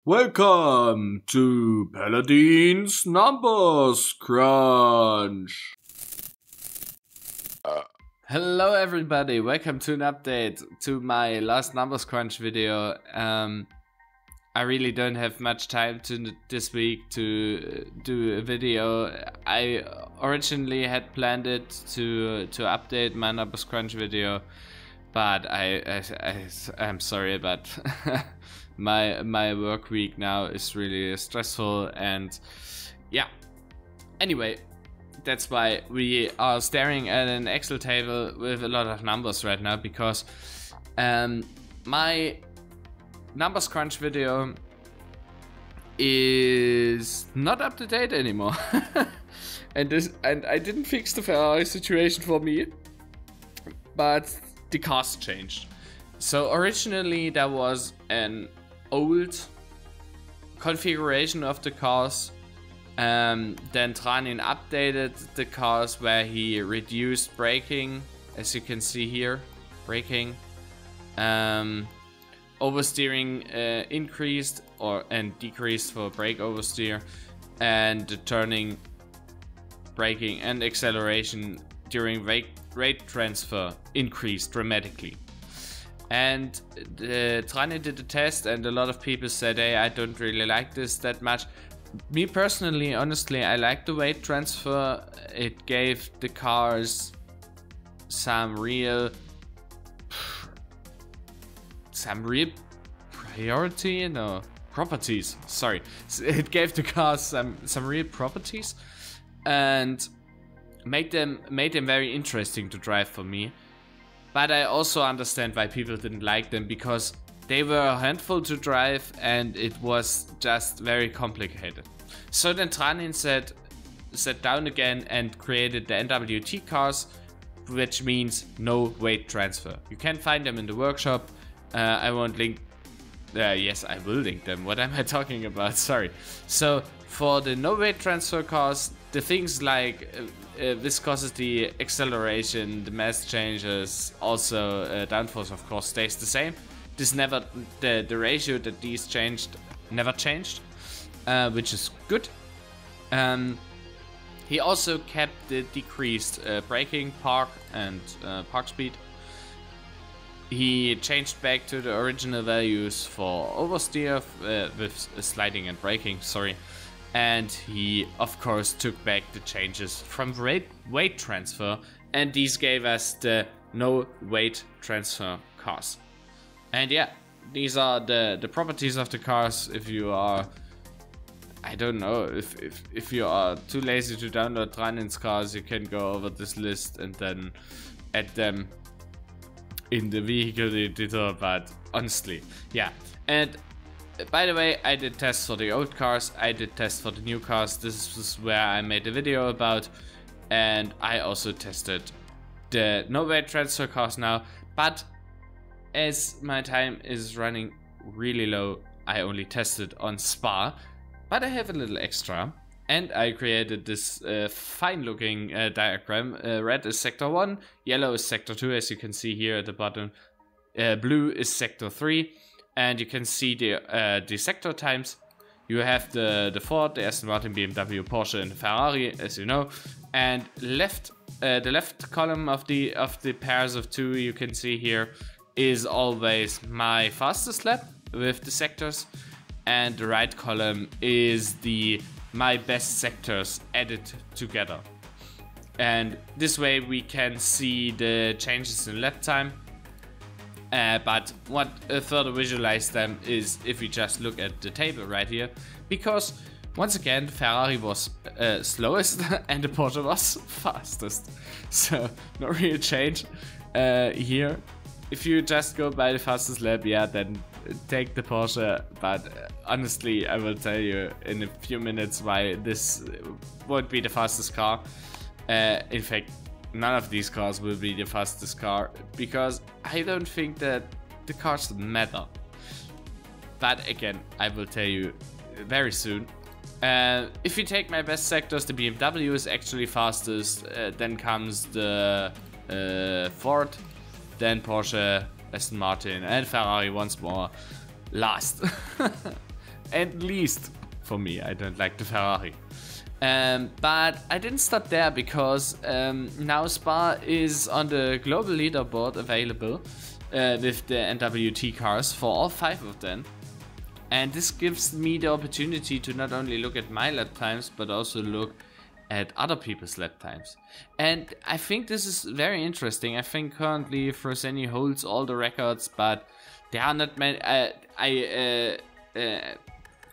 Welcome to Paladin's Numbers Crunch. Hello everybody, welcome to an update to my last Numbers Crunch video. I really don't have much time this week to do a video. I originally had planned it to update my Numbers Crunch video, but I'm sorry, but my work week now is really stressful, and yeah. Anyway, that's why we are staring at an Excel table with a lot of numbers right now, because my Numbers Crunch video is not up to date anymore. and I didn't fix the Ferrari situation for me, but the cars changed. So originally there was an old configuration of the cars. Then TraNin updated the cars where he reduced braking, as you can see here, braking. Oversteering increased and decreased for brake oversteer, and the turning, braking and acceleration during rate transfer increased dramatically. And TraNin did the test, and a lot of people said, hey, I don't really like this that much. Me personally, honestly, I like the weight transfer. It gave the cars some real properties. Sorry, it gave the cars some real properties, and made them very interesting to drive for me. But I also understand why people didn't like them, because they were a handful to drive and it was just very complicated. So then TraNin sat down again and created the NWT cars, which means no weight transfer. You can find them in the workshop. I won't link. Yes, I will link them. What am I talking about? Sorry. So for the no weight transfer cars, the things like viscosity, acceleration, the mass changes, also downforce, of course, stays the same. The ratio that these changed never changed, which is good. He also kept the decreased braking, park, and park speed. He changed back to the original values for oversteer with sliding and braking, sorry. And he, of course, took back the changes from weight transfer, and these gave us the no weight transfer cars. And yeah, these are the properties of the cars. If you are, I don't know, if you are too lazy to download TraNin's cars, you can go over this list and then add them in the vehicle editor. But honestly, yeah. And by the way, I did tests for the old cars, I did tests for the new cars. This is where I made a video about, and I also tested the no weight transfer cars now. But as my time is running really low, I only tested on Spa, but I have a little extra, and I created this fine looking diagram. Red is sector 1, yellow is sector 2, as you can see here at the bottom, blue is sector 3, and you can see the sector times. You have the Ford, the Aston Martin, BMW, Porsche, and the Ferrari, as you know, and the left column of the pairs of two you can see here is always my fastest lap with the sectors, and the right column is my best sectors added together. And this way we can see the changes in lap time. But what further visualize them is if we just look at the table right here, because once again Ferrari was slowest and the Porsche was fastest. So no real change here. If you just go by the fastest lap, yeah, then take the Porsche. But honestly, I will tell you in a few minutes why this won't be the fastest car. In fact, none of these cars will be the fastest car, because I don't think that the cars matter. But again, I will tell you very soon. If you take my best sectors, the BMW is actually fastest. Then comes the Ford, then Porsche, Aston Martin, and Ferrari once more last. At least for me, I don't like the Ferrari. But I didn't stop there because now Spa is on the global leaderboard available with the NWT cars for all 5 of them. And this gives me the opportunity to not only look at my lap times, but also look at other people's lap times. And I think this is very interesting. I think currently Froseni holds all the records, but there are not many. I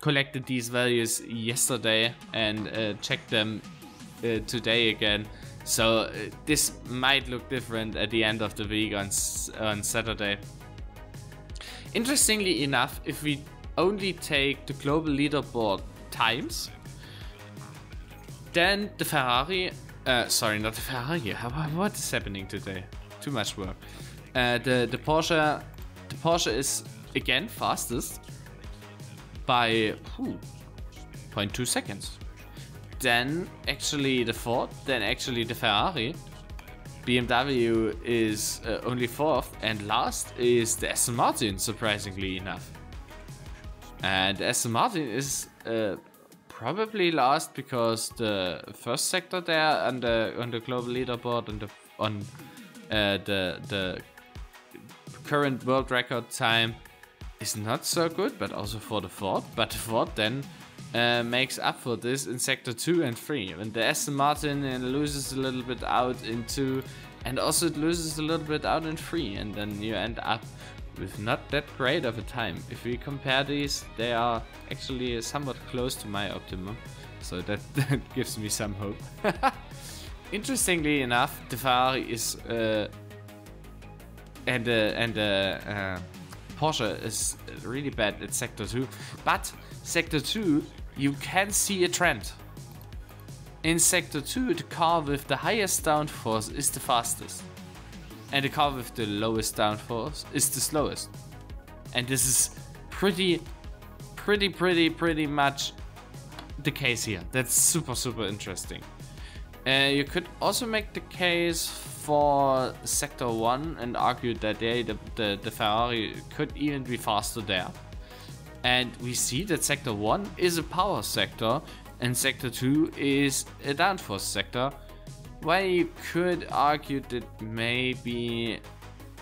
collected these values yesterday and checked them today again. So this might look different at the end of the week on Saturday. Interestingly enough, if we only take the global leaderboard times, then the Ferrari, sorry, not the Ferrari, what is happening today? Too much work. The Porsche is again fastest by 0.2 seconds. Then actually the Ford, then actually the Ferrari. BMW is only 4th, and last is the Aston Martin, surprisingly enough. And the Aston Martin is probably last because the first sector there on the global leaderboard and on the current world record time is not so good, but also for the Ford. But the Ford then makes up for this in sector 2 and 3. And the Aston Martin loses a little bit out in 2, and also it loses a little bit out in 3, and then you end up with not that great of a time. If we compare these, they are actually somewhat close to my optimum, so that gives me some hope. Interestingly enough, the Ferrari is and Porsche is really bad at sector 2, but sector 2 you can see a trend. In sector 2, the car with the highest downforce is the fastest, and the car with the lowest downforce is the slowest. And this is pretty much the case here. That's super interesting. You could also make the case for sector 1 and argue that the Ferrari could even be faster there. And we see that sector 1 is a power sector and sector 2 is a downforce sector. While you could argue that maybe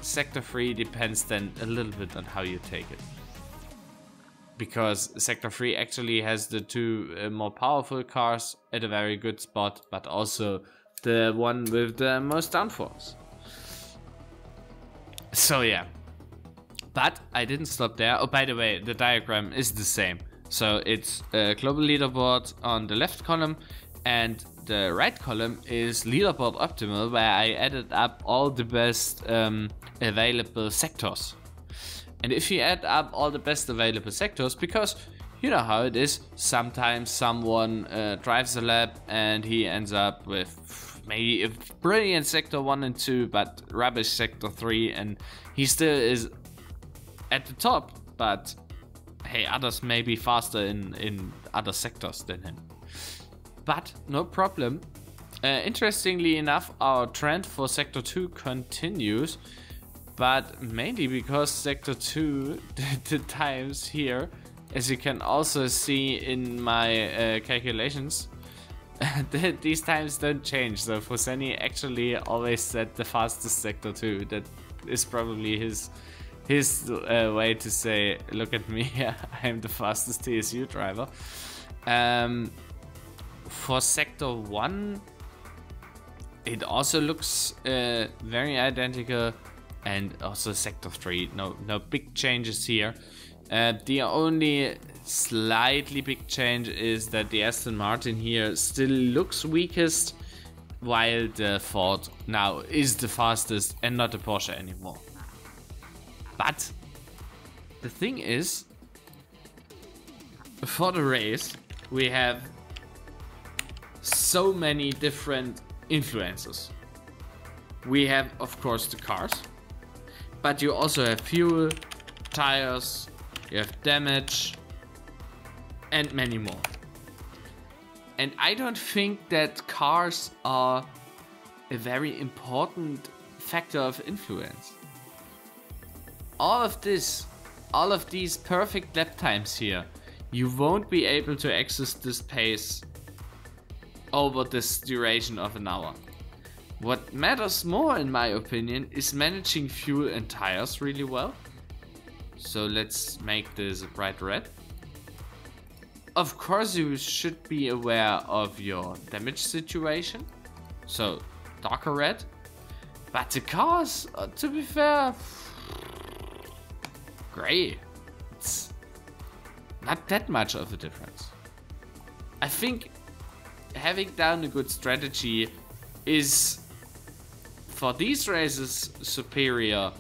sector 3 depends then a little bit on how you take it. Because sector 3 actually has the 2 more powerful cars at a very good spot, but also the one with the most downforce. So yeah. But I didn't stop there. Oh, by the way, the diagram is the same. So it's a global leaderboard on the left column, and the right column is leaderboard optimal, where I added up all the best available sectors. And if you add up all the best available sectors, because you know how it is, sometimes someone drives a lap and he ends up with maybe a brilliant sector 1 and 2, but rubbish sector 3, and he still is at the top, but hey, others may be faster in other sectors than him. But no problem. Interestingly enough, our trend for sector 2 continues, but mainly because sector 2, the times here, as you can also see in my calculations, these times don't change. So Froseni actually always said the fastest sector 2. That is probably his way to say, look at me, I am the fastest TSU driver. For sector 1, it also looks very identical, and also sector 3, no big changes here. The only slightly big change is that the Aston Martin here still looks weakest, while the Ford now is the fastest and not the Porsche anymore. But the thing is, for the race, we have so many different influences. We have, of course, the cars, but you also have fuel, tires, you have damage, and many more. And I don't think that cars are a very important factor of influence. All of these perfect lap times here, you won't be able to access this pace over this duration of an hour. What matters more, in my opinion, is managing fuel and tires really well. So let's make this a bright red. Of course, you should be aware of your damage situation, so darker red. But the cars, to be fair, gray. It's not that much of a difference. I think having down a good strategy is, for these races, superior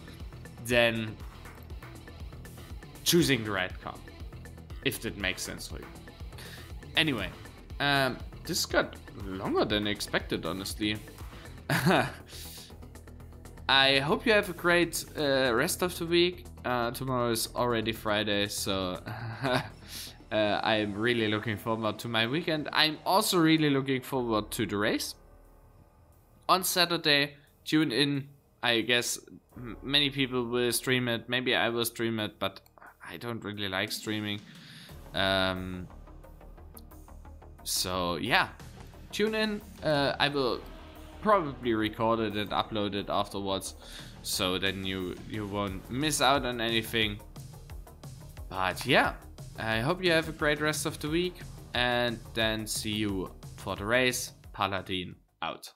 than choosing the right car, if that makes sense for you. Anyway, this got longer than expected, honestly. I hope you have a great rest of the week. Tomorrow is already Friday, so I'm really looking forward to my weekend. I'm also really looking forward to the race. On Saturday, tune in. I guess many people will stream it. Maybe I will stream it, but I don't really like streaming. So yeah, tune in. I will probably record it and upload it afterwards, so then you won't miss out on anything. But yeah, I hope you have a great rest of the week, and then see you for the race. Paladin out.